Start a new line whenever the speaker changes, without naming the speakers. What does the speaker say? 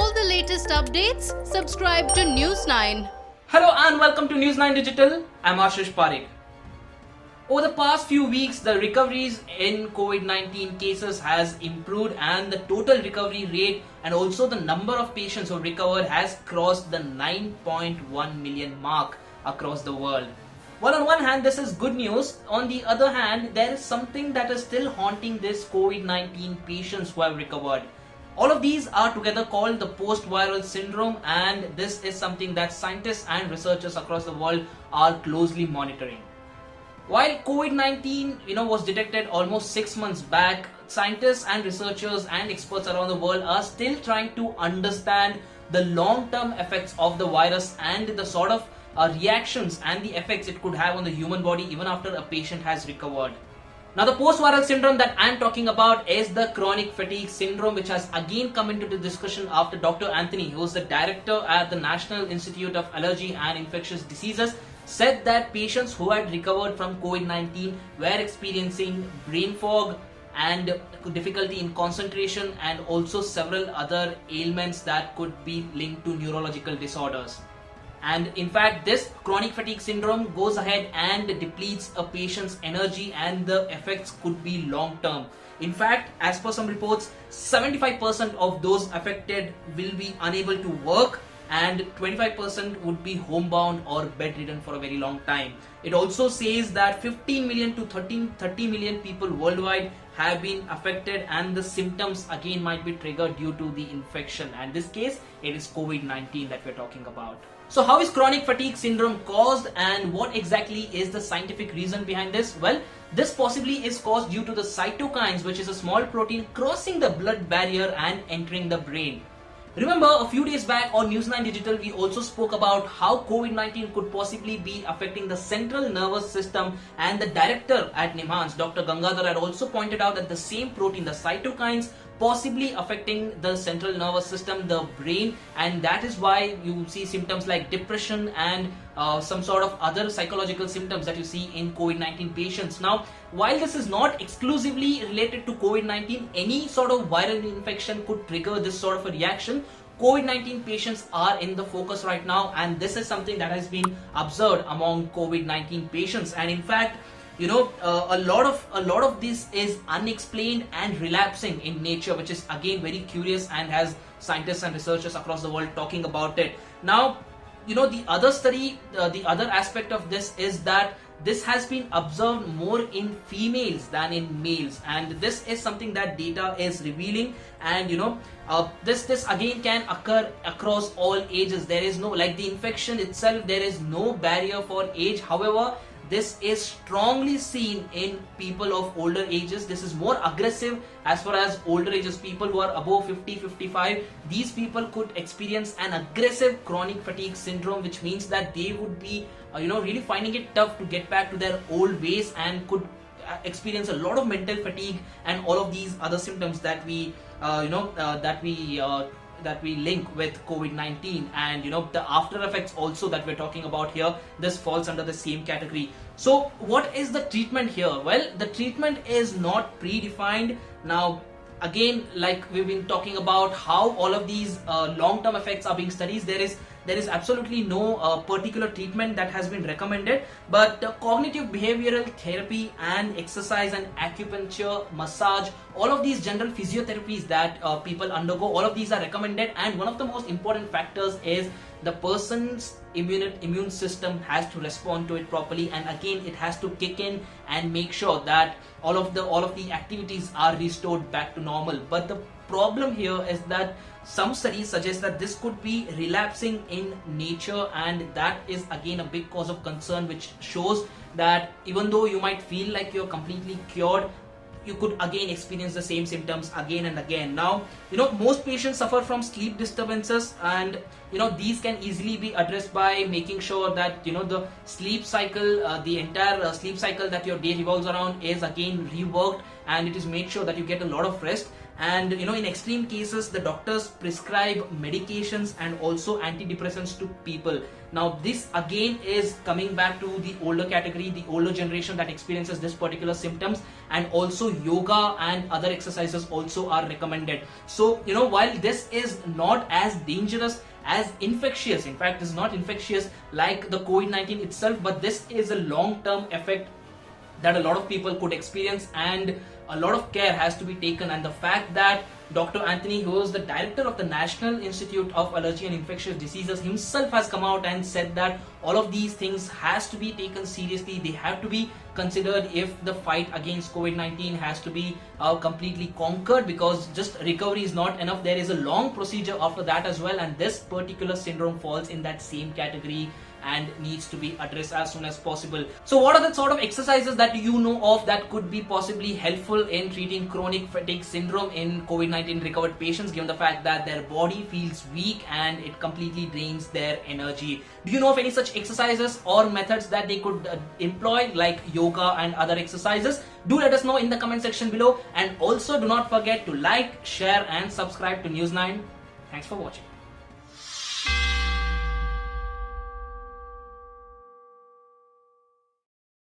all the latest updates, subscribe to News 9.
Hello and welcome to News 9 Digital. I'm Ashish Parekh. Over the past few weeks, the recoveries in COVID-19 cases has improved and the total recovery rate and also the number of patients who recovered has crossed the 9.1 million mark across the world. Well, on one hand, this is good news. On the other hand, there is something that is still haunting this COVID-19 patients who have recovered. All of these are together called the post-viral syndrome, and this is something that scientists and researchers across the world are closely monitoring. While COVID-19 was detected almost 6 months back, scientists and researchers and experts around the world are still trying to understand the long-term effects of the virus and the sort of reactions and the effects it could have on the human body even after a patient has recovered. Now, the post-viral syndrome that I am talking about is the chronic fatigue syndrome, which has again come into the discussion after Dr. Anthony, who is the director at the National Institute of Allergy and Infectious Diseases, said that patients who had recovered from COVID-19 were experiencing brain fog and difficulty in concentration and also several other ailments that could be linked to neurological disorders. And in fact, this chronic fatigue syndrome goes ahead and depletes a patient's energy and the effects could be long term. In fact, as per some reports, 75% of those affected will be unable to work and 25% would be homebound or bedridden for a very long time. It also says that 15 million to 30 million people worldwide have been affected and the symptoms again might be triggered due to the infection. And in this case, it is COVID-19 that we're talking about. So how is chronic fatigue syndrome caused and what exactly is the scientific reason behind this? Well, this possibly is caused due to the cytokines, which is a small protein crossing the blood barrier and entering the brain. Remember, a few days back on News 9 Digital, we also spoke about how COVID-19 could possibly be affecting the central nervous system, and the director at NIMHANS, Dr. Gangadhar, had also pointed out that the same protein, the cytokines, possibly affecting the central nervous system, the brain, and that is why you see symptoms like depression and some sort of other psychological symptoms that you see in COVID-19 patients. Now, while this is not exclusively related to COVID-19, any sort of viral infection could trigger this sort of a reaction. COVID-19 patients are in the focus right now, and this is something that has been observed among COVID-19 patients. And in fact, a lot of this is unexplained and relapsing in nature, which is again very curious and has scientists and researchers across the world talking about it. Now, the other study, the other aspect of this is that this has been observed more in females than in males, and this is something that data is revealing. And this again can occur across all ages. There is no, like the infection itself, there is no barrier for age. However, this is strongly seen in people of older ages. This is more aggressive as far as older ages, people who are above 50, 55. These people could experience an aggressive chronic fatigue syndrome, which means that they would be, really finding it tough to get back to their old ways and could experience a lot of mental fatigue and all of these other symptoms that we, that we link with COVID-19, and the after effects also that we're talking about here, this falls under the same category. So what is the treatment here? Well, the treatment is not predefined. Now, again, like we've been talking about how all of these long-term effects are being studied, there is absolutely no particular treatment that has been recommended, but cognitive behavioral therapy and exercise and acupuncture, massage, all of these general physiotherapies that people undergo, all of these are recommended. And one of the most important factors is the person's immune system has to respond to it properly, and again it has to kick in and make sure that all of the activities are restored back to normal. But the problem here is that some studies suggest that this could be relapsing in nature, and that is again a big cause of concern, which shows that even though you might feel like you're completely cured, you could again experience the same symptoms again and again. Now, most patients suffer from sleep disturbances, and these can easily be addressed by making sure that the sleep cycle, the entire sleep cycle that your day revolves around is again reworked, and it is made sure that you get a lot of rest. and in extreme cases the doctors prescribe medications and also antidepressants to people. Now this again is coming back to the older category, the older generation that experiences this particular symptoms, and also yoga and other exercises also are recommended. So while this is not as dangerous as infectious, in fact is not infectious like the COVID-19 itself, but this is a long-term effect that a lot of people could experience, and a lot of care has to be taken. And the fact that Dr. Anthony, who is the director of the National Institute of Allergy and Infectious Diseases, himself has come out and said that all of these things has to be taken seriously. They have to be considered if the fight against COVID-19 has to be completely conquered, because just recovery is not enough. There is a long procedure after that as well, and this particular syndrome falls in that same category and needs to be addressed as soon as possible. So what are the sort of exercises that you know of that could be possibly helpful in treating chronic fatigue syndrome in COVID-19 recovered patients, given the fact that their body feels weak and it completely drains their energy? Do you know of any such exercises or methods that they could employ, like yoga and other exercises? Do let us know in the comment section below, and also do not forget to like, share and subscribe to News 9. Thanks for watching.